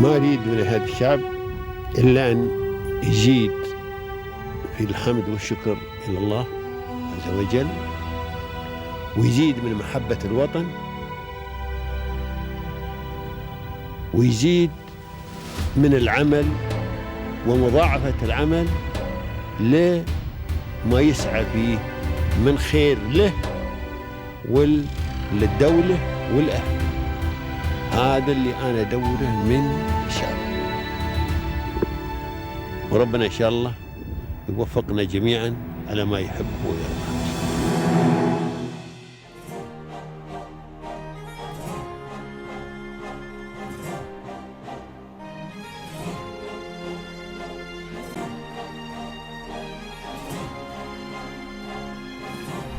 ما أريد من هذا الشعب إلا أن يزيد في الحمد والشكر إلى الله عز وجل، ويزيد من محبة الوطن، ويزيد من العمل ومضاعفة العمل لما يسعى فيه من خير له وللدولة والأهل. هذا اللي أنا أدوره من الشعب، وربنا إن شاء الله يوفقنا جميعا على ما يحب ويرضى.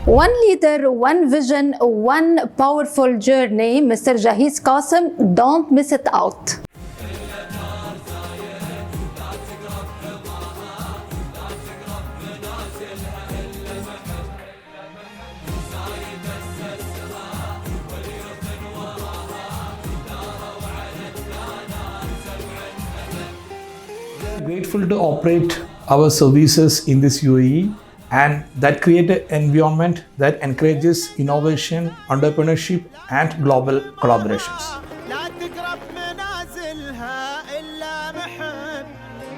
One leader, one vision, one powerful journey. Mr. Jihas Kasim, don't miss it out. Grateful to operate our services in this UAE, and that create an environment that encourages innovation, entrepreneurship and global collaborations. لا تقرب منازلها إلا محب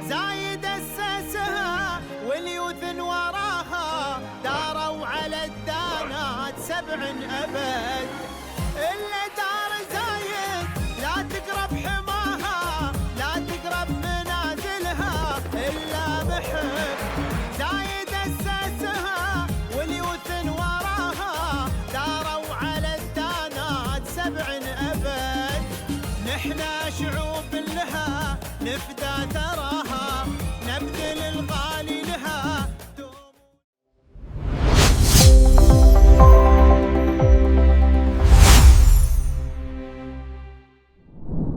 زايد أسسها واليوثن وراها داروا على الدانات 7 أبد إلا دار زايد لا تقرب حماها لا تقرب منازلها إلا محب زايد أسسها واليوثن وراها داروا على الدانات 7 أبد نحنا شعوب لها نفدى تراها نبذل الغالي لها.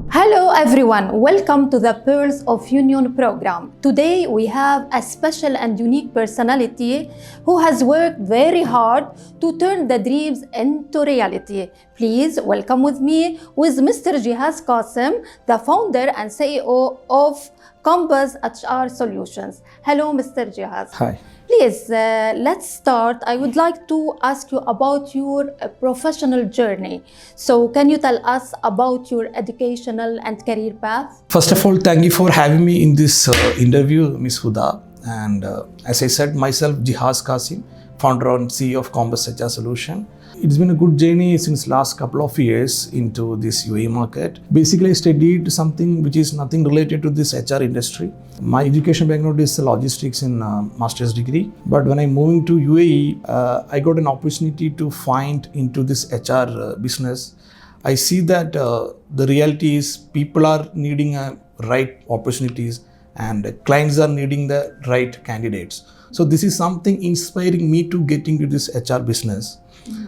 Hello everyone, welcome to the Pearls of Union program. Today we have a special and unique personality who has worked very hard to turn the dreams into reality. Please welcome with me with Mr. Jihas Kasim, the founder and CEO of Combuzz HR Solutions. Hello Mr. Jihas. Hi. Please, let's start. I would like to ask you about your professional journey. So, can you tell us about your educational and career path? First of all, thank you for having me in this interview, Ms. Huda. And as I said, myself, Jihas Kasim, founder and CEO of Combuzz HR Solution. It's been a good journey since last couple of years into this UAE market. Basically, I studied something which is nothing related to this HR industry. My education background is logistics in master's degree. But when I moved to UAE, I got an opportunity to find into this HR business. I see that the reality is people are needing right opportunities and clients are needing the right candidates. So this is something inspiring me to get into this HR business.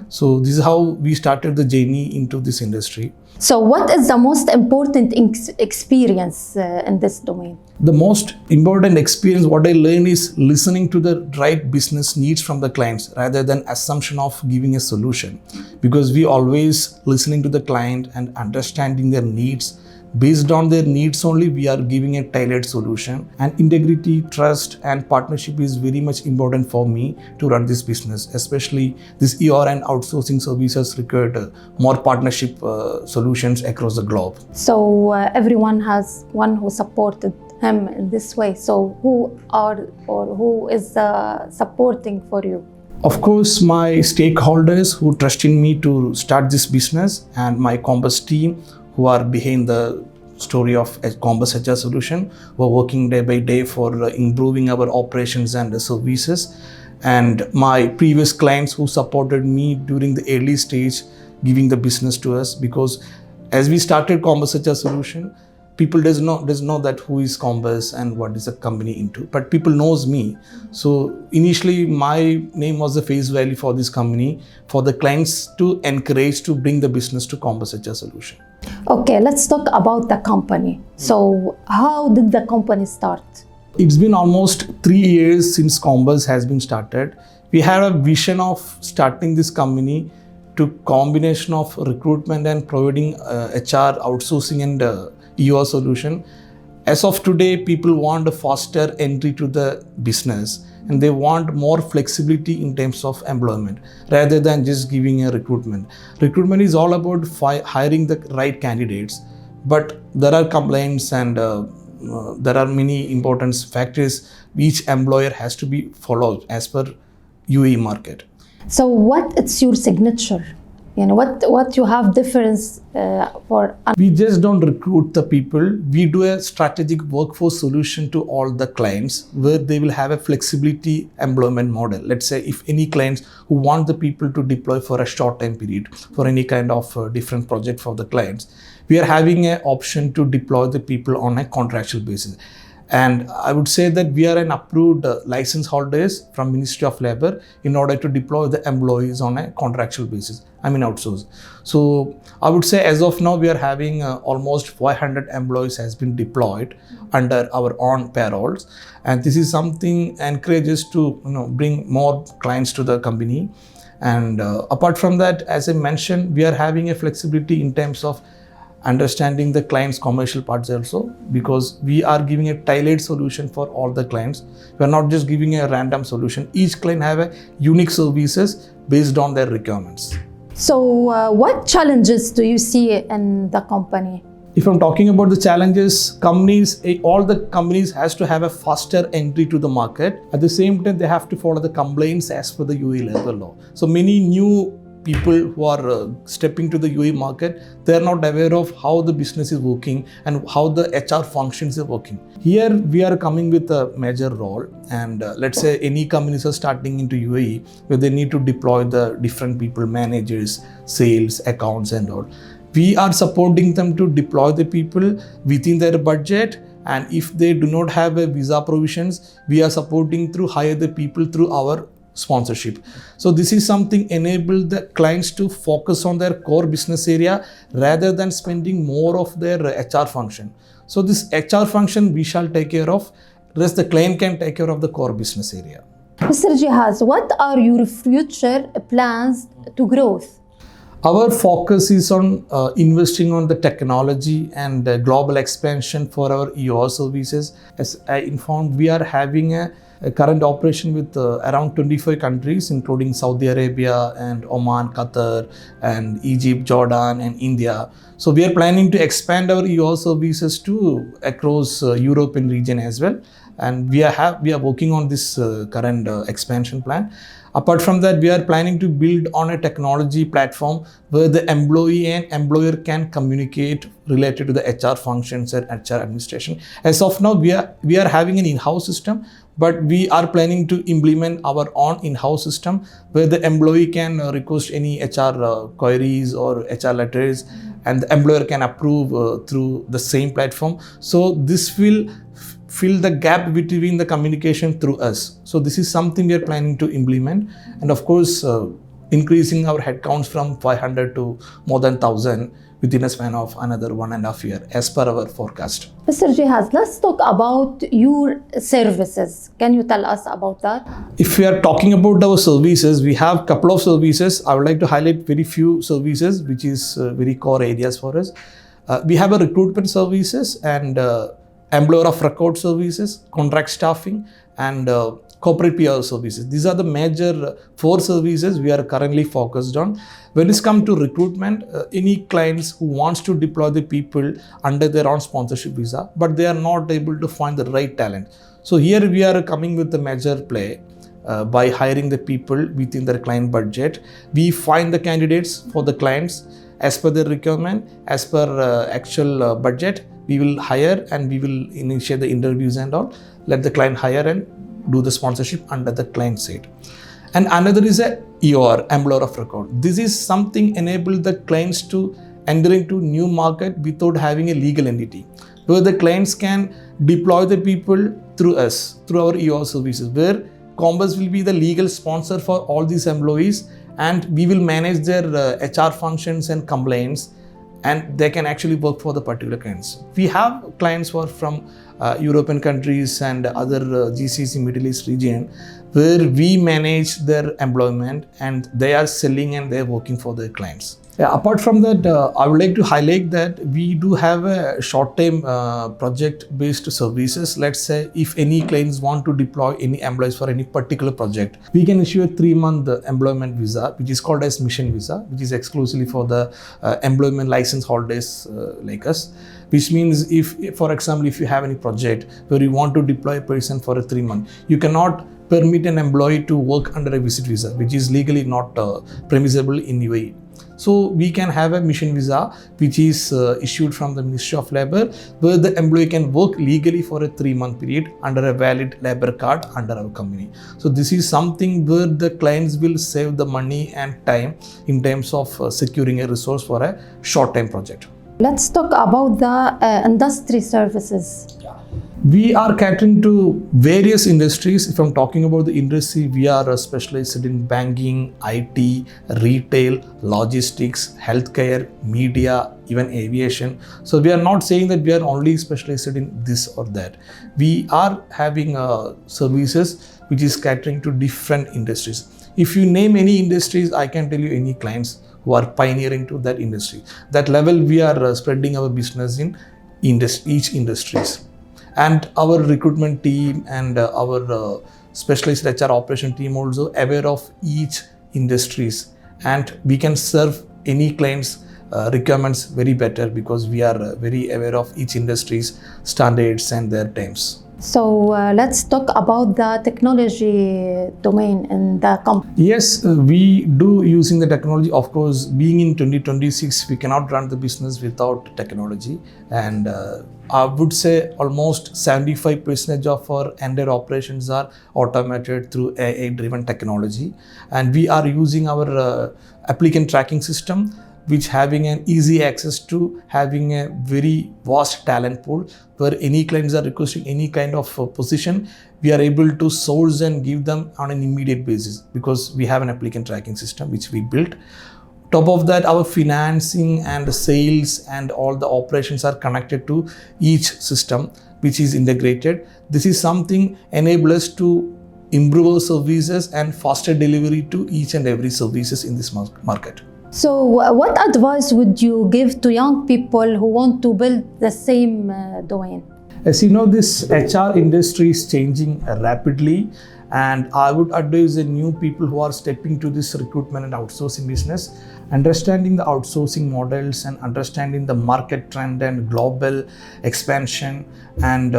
So this is how we started the journey into this industry. So what is the most important experience in this domain? The most important experience what I learned is listening to the right business needs from the clients rather than assumption of giving a solution. Because we always listening to the client and understanding their needs. Based on their needs only, we are giving a tailored solution. And integrity, trust and partnership is very much important for me to run this business. Especially this and outsourcing services required more partnership solutions across the globe. So everyone has one who supported him in this way. So who is supporting for you? Of course, my stakeholders who trust in me to start this business and my Combuzz team who are behind the story of Combuzz HR Solution, who are working day by day for improving our operations and services, and my previous clients who supported me during the early stage giving the business to us. Because as we started Combuzz HR Solution, people does know that who is Combuzz and what is the company into, but people knows me. So initially my name was the face value for this company for the clients to encourage to bring the business to Combuzz HR Solution. Okay, let's talk about the company. So how did the company start? It's been almost 3 years since Combuzz has been started. We had a vision of starting this company to combination of recruitment and providing HR outsourcing and EOR solution. As of today, people want a faster entry to the business and they want more flexibility in terms of employment rather than just giving a recruitment. Recruitment is all about hiring the right candidates, but there are complaints and there are many important factors each employer has to be followed as per UAE market. So what is your signature? You know, what you have difference for? We just don't recruit the people. We do a strategic workforce solution to all the clients where they will have a flexibility employment model. Let's say if any clients who want the people to deploy for a short time period for any kind of different project for the clients, we are having an option to deploy the people on a contractual basis. And I would say that we are an approved license holders from Ministry of Labour in order to deploy the employees on a contractual basis. I mean outsource. So I would say as of now we are having almost 500 employees has been deployed under our own payrolls, and this is something encourages to bring more clients to the company. And apart from that, as I mentioned, we are having a flexibility in terms of understanding the client's commercial parts also, because we are giving a tailored solution for all the clients. We are not just giving a random solution. Each client have a unique services based on their requirements. So what challenges do you see in the company? If I'm talking about the challenges, all the companies has to have a faster entry to the market. At the same time, they have to follow the compliance as per the UAE labor law. So many new people who are stepping to the UAE market, they are not aware of how the business is working and how the HR functions are working. Here we are coming with a major role, and let's say any companies are starting into UAE where they need to deploy the different people, managers, sales, accounts and all. We are supporting them to deploy the people within their budget, and if they do not have a visa provisions, we are supporting through hire the people through our sponsorship. So this is something enable the clients to focus on their core business area rather than spending more of their HR function. So this HR function we shall take care of, rest the client can take care of the core business area. Mr. Jihas, what are your future plans to growth? Our focus is on investing on the technology and global expansion for our EOR services. As I informed, we are having a current operation with around 25 countries, including Saudi Arabia and Oman, Qatar, and Egypt, Jordan, and India. So we are planning to expand our EOR services to across European region as well. And we are working on this current expansion plan. Apart from that, we are planning to build on a technology platform where the employee and employer can communicate related to the HR functions and HR administration. As of now, we are having an in-house system, but we are planning to implement our own in-house system where the employee can request any HR queries or HR letters, and the employer can approve through the same platform. So this will fill the gap between the communication through us. So this is something we are planning to implement, and of course increasing our headcounts from 500 to more than 1,000 within a span of another 1.5 years as per our forecast. Mr. Jihas, let's talk about your services. Can you tell us about that? If we are talking about our services, we have a couple of services. I would like to highlight very few services which is very core areas for us. We have a recruitment services and employer of record services, contract staffing, and corporate PR services. These are the major 4 services we are currently focused on. When it comes to recruitment, any clients who wants to deploy the people under their own sponsorship visa, but they are not able to find the right talent. So here we are coming with the major play. By hiring the people within their client budget, we find the candidates for the clients as per their requirement, as per actual budget. We will hire and we will initiate the interviews and all, let the client hire and do the sponsorship under the client side. And another is a EOR, employer of record. This is something enable the clients to enter into new market without having a legal entity, where the clients can deploy the people through us, through our EOR services, where Combuzz will be the legal sponsor for all these employees, and we will manage their HR functions and complaints, and they can actually work for the particular clients. We have clients who are from European countries and other GCC Middle East region, where we manage their employment and they are selling and they are working for their clients. Yeah, apart from that, I would like to highlight that we do have a short-term project-based services. Let's say if any clients want to deploy any employees for any particular project, we can issue a 3-month employment visa, which is called as mission visa, which is exclusively for the employment license holders like us. Which means if, for example, if you have any project where you want to deploy a person for a 3 month, you cannot permit an employee to work under a visit visa, which is legally not permissible in UAE. So we can have a mission visa which is issued from the Ministry of Labour, where the employee can work legally for a 3-month period under a valid labour card under our company. So this is something where the clients will save the money and time in terms of securing a resource for a short-term project. Let's talk about the industry services. We are catering to various industries. If I'm talking about the industry, we are specialized in banking, IT, retail, logistics, healthcare, media, even aviation. So we are not saying that we are only specialized in this or that. We are having services which is catering to different industries. If you name any industries, I can tell you any clients who are pioneering to that industry. That level we are spreading our business in each industries. And our recruitment team and our specialized HR operation team also aware of each industries, and we can serve any client's requirements very better because we are very aware of each industry's standards and their times. So let's talk about the technology domain in the company. Yes, we do using the technology. Of course, being in 2026, we cannot run the business without technology. And I would say almost 75% of our entire operations are automated through AI-driven technology. And we are using our applicant tracking system, which having an easy access to having a very vast talent pool, where any clients are requesting any kind of position, we are able to source and give them on an immediate basis because we have an applicant tracking system which we built. Top of that, our financing and sales and all the operations are connected to each system which is integrated. This is something enable us to improve our services and faster delivery to each and every services in this market. So what advice would you give to young people who want to build the same domain? As you know, this HR industry is changing rapidly, and I would advise the new people who are stepping to this recruitment and outsourcing business, understanding the outsourcing models and understanding the market trend and global expansion, and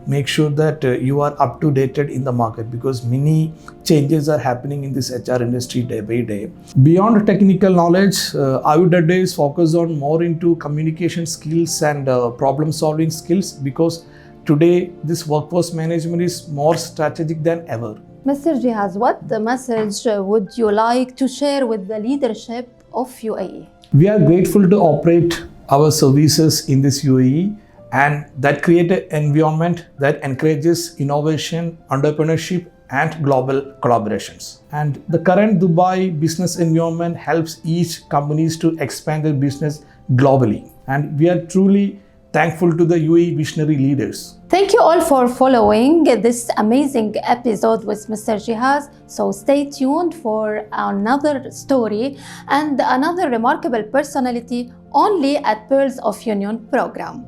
make sure that you are up to date in the market because many changes are happening in this HR industry day by day. Beyond technical knowledge, I would advise focus on more into communication skills and problem solving skills because today this workforce management is more strategic than ever. Mr. Jihas, what message would you like to share with the leadership of UAE? We are grateful to operate our services in this UAE, and that create an environment that encourages innovation, entrepreneurship and global collaborations. And the current Dubai business environment helps each companies to expand their business globally. And we are truly thankful to the UAE visionary leaders. Thank you all for following this amazing episode with Mr. Jihas. So stay tuned for another story and another remarkable personality only at Pearls of Union program.